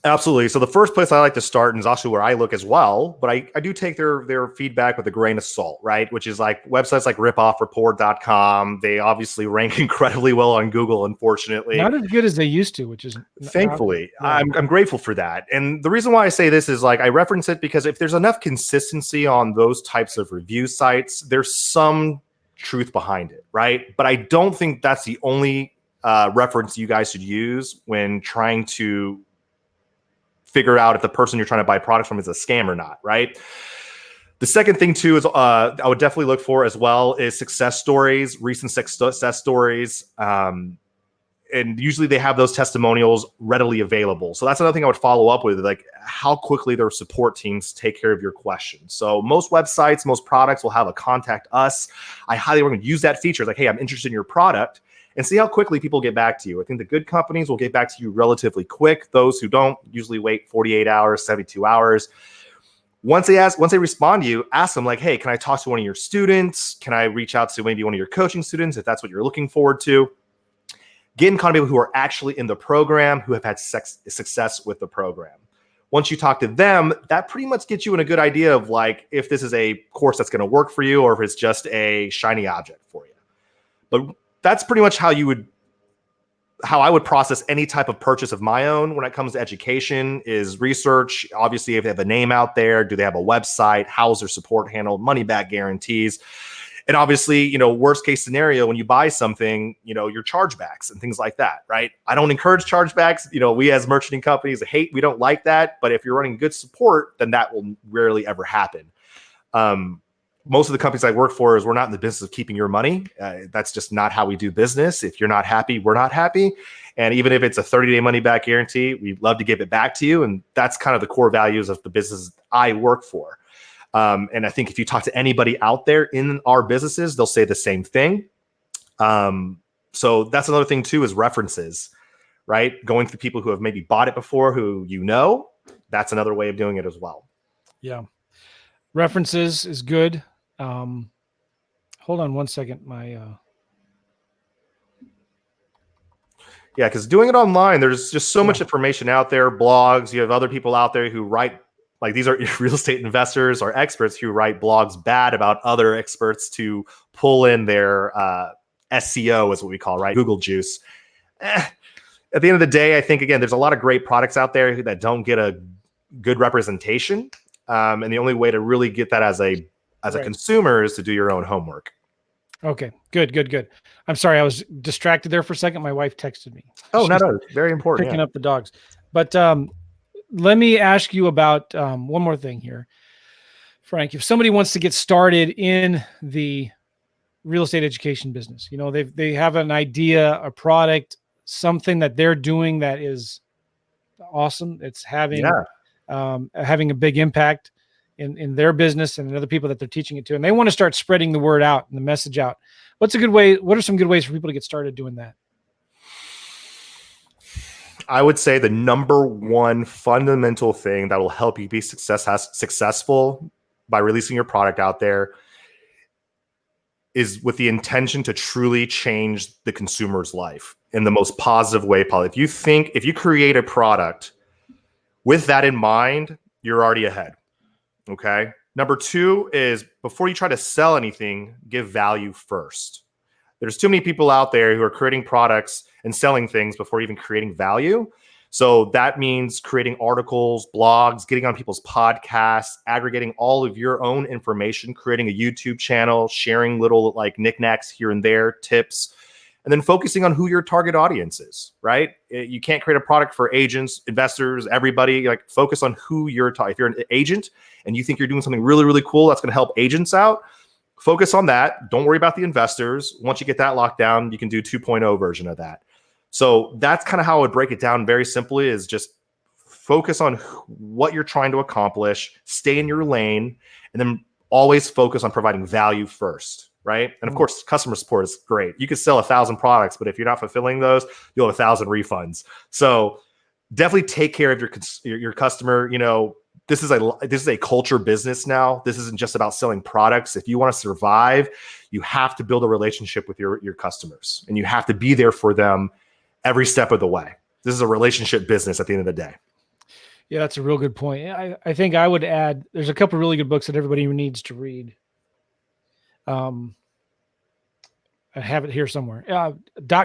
Absolutely. So the first place I like to start, and is also where I look as well, but I do take their feedback with a grain of salt, right? Which is like websites like ripoffreport.com. They obviously rank incredibly well on Google, unfortunately. Not as good as they used to, which is thankfully. I'm grateful for that. And the reason why I say this is like I reference it because if there's enough consistency on those types of review sites, there's some truth behind it, right? But I don't think that's the only reference you guys should use when trying to figure out if the person you're trying to buy products from is a scam or not, right? The second thing too is I would definitely look for as well is success stories, recent success stories. and usually they have those testimonials readily available. So that's another thing I would follow up with, like how quickly their support teams take care of your questions. So most websites, most products will have a contact us. I highly recommend use that feature. Like, hey, I'm interested in your product, and see how quickly people get back to you. I think the good companies will get back to you relatively quick. Those who don't usually wait 48 hours, 72 hours. Once they respond to you, ask them like, hey, can I talk to one of your students? Can I reach out to maybe one of your coaching students if that's what you're looking forward to? Get in contact with people who are actually in the program, who have had success with the program. Once you talk to them, that pretty much gets you in a good idea of like if this is a course that's going to work for you or if it's just a shiny object for you. But that's pretty much how I would process any type of purchase of my own when it comes to education is research. Obviously, if they have a name out there, do they have a website? How's their support handled? Money back guarantees. And obviously, worst case scenario, when you buy something, your chargebacks and things like that, right? I don't encourage chargebacks. We as merchanting companies we don't like that. But if you're running good support, then that will rarely ever happen. Most of the companies I work for we're not in the business of keeping your money. That's just not how we do business. If you're not happy, we're not happy. And even if it's a 30-day money back guarantee, we'd love to give it back to you. And that's kind of the core values of the business I work for. And I think if you talk to anybody out there in our businesses, they'll say the same thing. So that's another thing too, is references, right? Going through people who have maybe bought it before, who that's another way of doing it as well. Yeah. References is good. Hold on one second. Yeah, because doing it online, there's just so much information out there, blogs. You have other people out there who write, like these are real estate investors or experts who write blogs bad about other experts to pull in their SEO is what we call, right? Google juice. At the end of the day, I think, again, there's a lot of great products out there that don't get a good representation. And the only way to really get that as a consumer is to do your own homework. Okay, good. I'm sorry, I was distracted there for a second. My wife texted me. Oh, no, very important. Picking up the dogs. But let me ask you about one more thing here, Frank. If somebody wants to get started in the real estate education business, they have an idea, a product, something that they're doing that is awesome. It's having a big impact in their business and other people that they're teaching it to, and they want to start spreading the word out and the message out. What are some good ways for people to get started doing that? I would say the number one fundamental thing that will help you be successful by releasing your product out there is with the intention to truly change the consumer's life in the most positive way possible. If you create a product with that in mind, you're already ahead. Okay. Number two is before you try to sell anything, give value first. There's too many people out there who are creating products and selling things before even creating value. So that means creating articles, blogs, getting on people's podcasts, aggregating all of your own information, creating a YouTube channel, sharing little like knickknacks here and there, tips, and then focusing on who your target audience is, right? You can't create a product for agents, investors, everybody. Like focus on who if you're an agent and you think you're doing something really, really cool that's going to help agents out, focus on that. Don't worry about the investors. Once you get that locked down, you can do 2.0 version of that. So that's kind of how I would break it down very simply, is just focus on what you're trying to accomplish, stay in your lane, and then always focus on providing value first, right? And of course, customer support is great. You could sell 1,000 products, but if you're not fulfilling those, you'll have 1,000 refunds. So definitely take care of your customer. This is a culture business now. This isn't just about selling products. If you want to survive, you have to build a relationship with your customers, and you have to be there for them every step of the way. This is a relationship business at the end of the day. Yeah, that's a real good point. I think I would add, there's a couple of really good books that everybody needs to read. I have it here somewhere.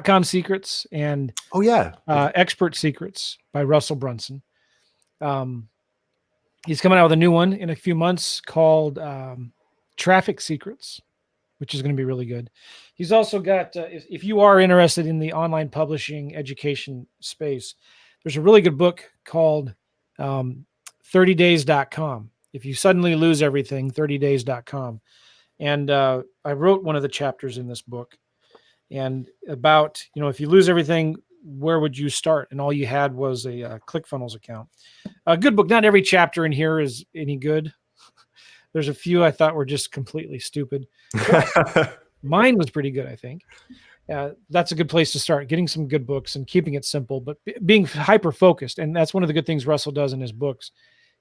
.com Secrets and Expert Secrets by Russell Brunson. He's coming out with a new one in a few months called Traffic Secrets, which is going to be really good. He's also got, if you are interested in the online publishing education space, there's a really good book called 30days.com. If you suddenly lose everything, 30days.com. And I wrote one of the chapters in this book, and about, if you lose everything, where would you start? And all you had was a ClickFunnels account. A good book. Not every chapter in here is any good. There's a few I thought were just completely stupid. Mine was pretty good, I think. That's a good place to start, getting some good books and keeping it simple, but being hyper focused. And that's one of the good things Russell does in his books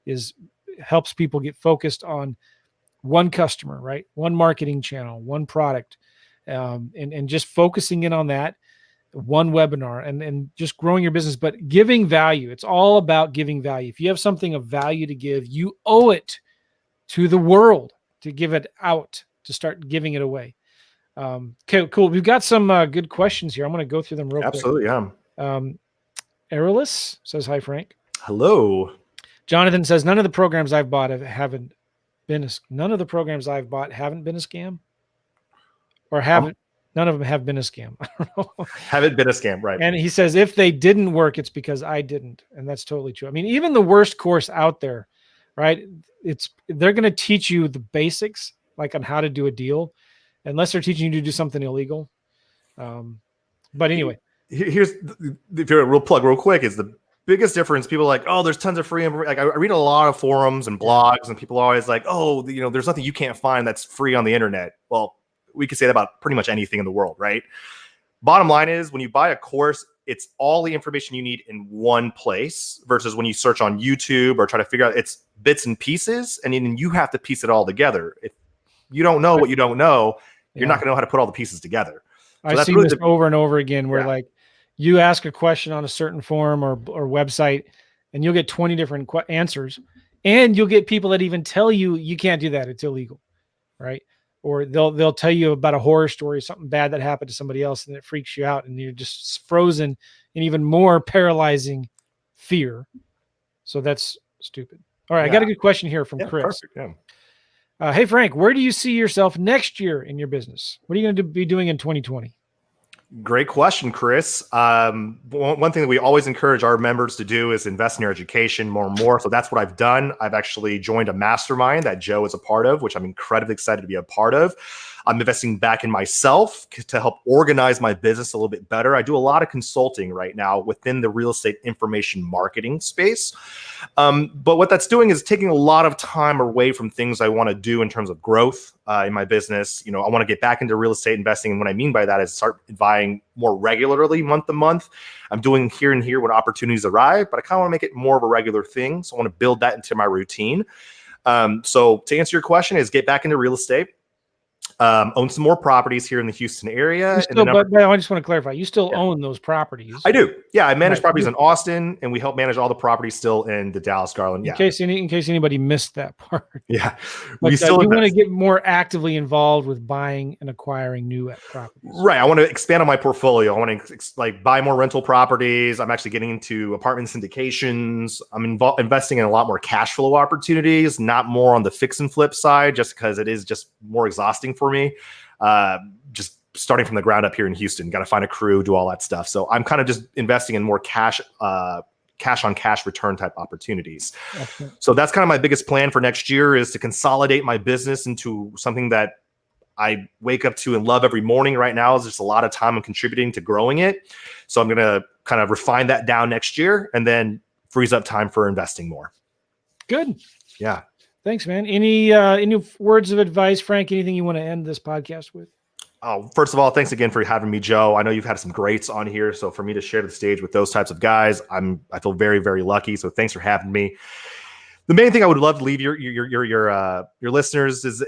is helps people get focused on one customer, right? One marketing channel, one product, and just focusing in on that, one webinar, and just growing your business, but giving value. It's all about giving value. If you have something of value to give, you owe it to the world to give it out, to start giving it away. Okay, cool. We've got some good questions here. I'm going to go through them real quick. Absolutely, yeah. Aerolus says, hi, Frank. Hello. Jonathan says, none of the programs I've bought haven't been a scam, or none of them have been a scam. I don't know. Haven't been a scam, right? And he says, if they didn't work, it's because I didn't. And that's totally true. I mean, even the worst course out there, right? They're going to teach you the basics, like on how to do a deal, unless they're teaching you to do something illegal. But anyway, here's if you're a real plug real quick is the biggest difference. People are like, oh, there's tons of free. Like I read a lot of forums and blogs, and people are always like, oh, there's nothing you can't find that's free on the internet. Well, we could say that about pretty much anything in the world, right? Bottom line is, when you buy a course, it's all the information you need in one place versus when you search on YouTube or try to figure out, it's bits and pieces, and then you have to piece it all together. If you don't know what you don't know, you're not going to know how to put all the pieces together. So I've seen this over and over again where like you ask a question on a certain forum or website and you'll get 20 different answers, and you'll get people that even tell you, you can't do that, it's illegal, right? Or they'll tell you about a horror story, something bad that happened to somebody else, and it freaks you out, and you're just frozen in even more paralyzing fear. So that's stupid. All right, I got a good question here from Chris. Perfect, hey, Frank, where do you see yourself next year in your business? What are you going to be doing in 2020? Great question, Chris. One thing that we always encourage our members to do is invest in your education more and more. So that's what I've done. I've actually joined a mastermind that Joe is a part of, which I'm incredibly excited to be a part of. I'm investing back in myself to help organize my business a little bit better. I do a lot of consulting right now within the real estate information marketing space. But what that's doing is taking a lot of time away from things I want to do in terms of growth in my business. I want to get back into real estate investing. And what I mean by that is start buying more regularly, month to month. I'm doing here and here when opportunities arrive, but I kind of want to make it more of a regular thing. So I want to build that into my routine. So to answer your question is get back into real estate. Own some more properties here in the Houston area. But I just want to clarify, you still own those proproperties? I do. Yeah, I manage properties in Austin, and we help manage all the properties still in the Dallas, Garland. In case anybody missed that part. Yeah, we still you want to get more actively involved with buying and acquiring new properties. Right. I want to expand on my portfolio. I want to buy more rental properties. I'm actually getting into apartment syndications. I'm investing in a lot more cash flow opportunities, not more on the fix and flip side, just because it is just more exhausting for me. Just starting from the ground up here in Houston, got to find a crew, do all that stuff. So I'm kind of just investing in more cash on cash return type opportunities. Okay. So that's kind of my biggest plan for next year, is to consolidate my business into something that I wake up to and love every morning. Right now is just a lot of time I'm contributing to growing it. So I'm going to kind of refine that down next year and then frees up time for investing more. Good. Yeah. Thanks, man. Any words of advice, Frank? Anything you want to end this podcast with? Oh, first of all, thanks again for having me, Joe. I know you've had some greats on here, so for me to share the stage with those types of guys, I feel very, very lucky. So thanks for having me. The main thing I would love to leave your listeners is,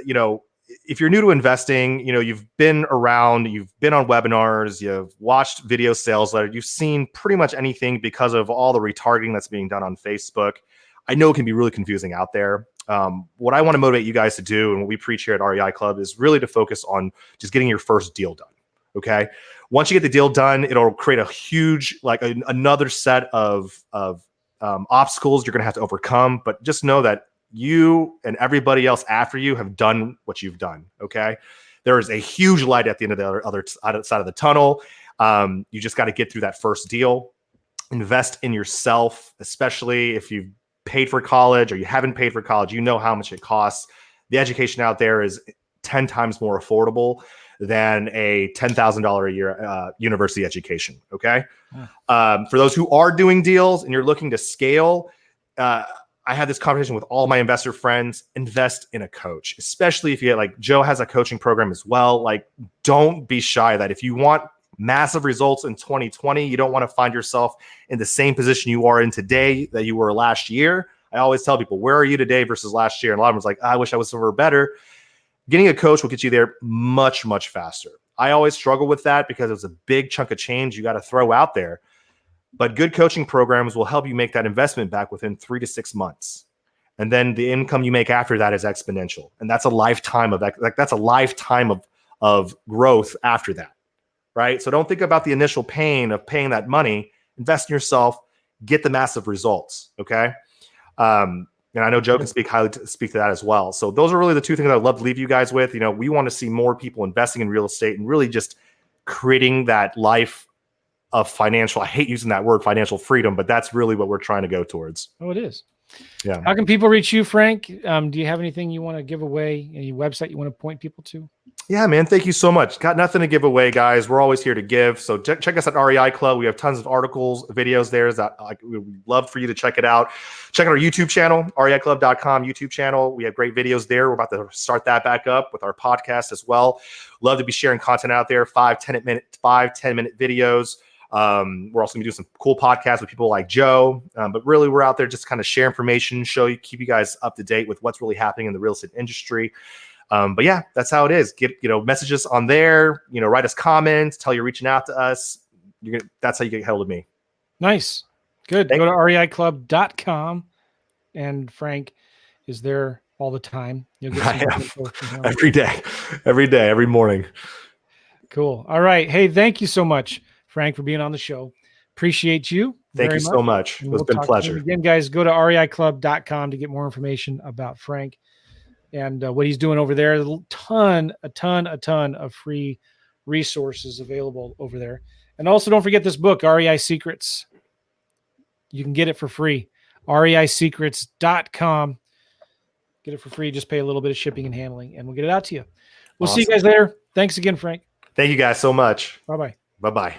if you're new to investing, you've been around, you've been on webinars, you've watched video sales letters, you've seen pretty much anything because of all the retargeting that's being done on Facebook. I know it can be really confusing out there. What I want to motivate you guys to do, and what we preach here at REI Club, is really to focus on just getting your first deal done. Okay. Once you get the deal done, it'll create a huge, another set of obstacles you're going to have to overcome. But just know that you and everybody else after you have done what you've done. Okay. There is a huge light at the end of the other side of the tunnel. You just got to get through that first deal. Invest in yourself, especially if you've paid for college or you haven't paid for college. You know how much it costs. The education out there is 10 times more affordable than a $10,000 a year university education. Okay. For those who are doing deals and you're looking to scale, I had this conversation with all my investor friends. Invest in a coach, especially if you get, like Joe has a coaching program as well. Like, don't be shy that if you want massive results in 2020, you don't want to find yourself in the same position you are in today that you were last year. I always tell people, where are you today versus last year? And a lot of them was like, I wish I was somewhere better. Getting a coach will get you there much, much faster. I always struggle with that because it's a big chunk of change you got to throw out there. But good coaching programs will help you make that investment back within 3 to 6 months. And then the income you make after that is exponential. And that's a lifetime of growth after that, right? So don't think about the initial pain of paying that money. Invest in yourself, get the massive results, okay? And I know Joe can speak to that as well. So those are really the two things I'd love to leave you guys with. You know, we want to see more people investing in real estate and really just creating that life of financial, I hate using that word, financial freedom, but that's really what we're trying to go towards. Oh, it is. Yeah. How can people reach you, Frank? Do you have anything you want to give away? Any website you want to point people to? Yeah, man. Thank you so much. Got nothing to give away, guys. We're always here to give. So check us at REI Club. We have tons of articles, videos there that we would love for you to check it out. Check out our YouTube channel, reiclub.com YouTube channel. We have great videos there. We're about to start that back up with our podcast as well. Love to be sharing content out there, 5-10 minute videos. We're also gonna do some cool podcasts with people like Joe, but really we're out there just kind of share information, keep you guys up to date with what's really happening in the real estate industry. But yeah, that's how it is. Get, messages on there, write us comments, tell you're reaching out to us. That's how you get held of me. Nice. Good. Go to reiclub.com and Frank is there all the time. You'll get some every day, every morning. Cool. All right. Hey, thank you so much, Frank, for being on the show. Appreciate you. Thank you so much. It's been a pleasure. Again, guys, go to reiclub.com to get more information about Frank and what he's doing over there. A ton of free resources available over there. And also don't forget this book, REI Secrets. You can get it for free. reisecrets.com. Get it for free. Just pay a little bit of shipping and handling, and we'll get it out to you. We'll see you guys later. Thanks again, Frank. Thank you guys so much. Bye-bye. Bye-bye.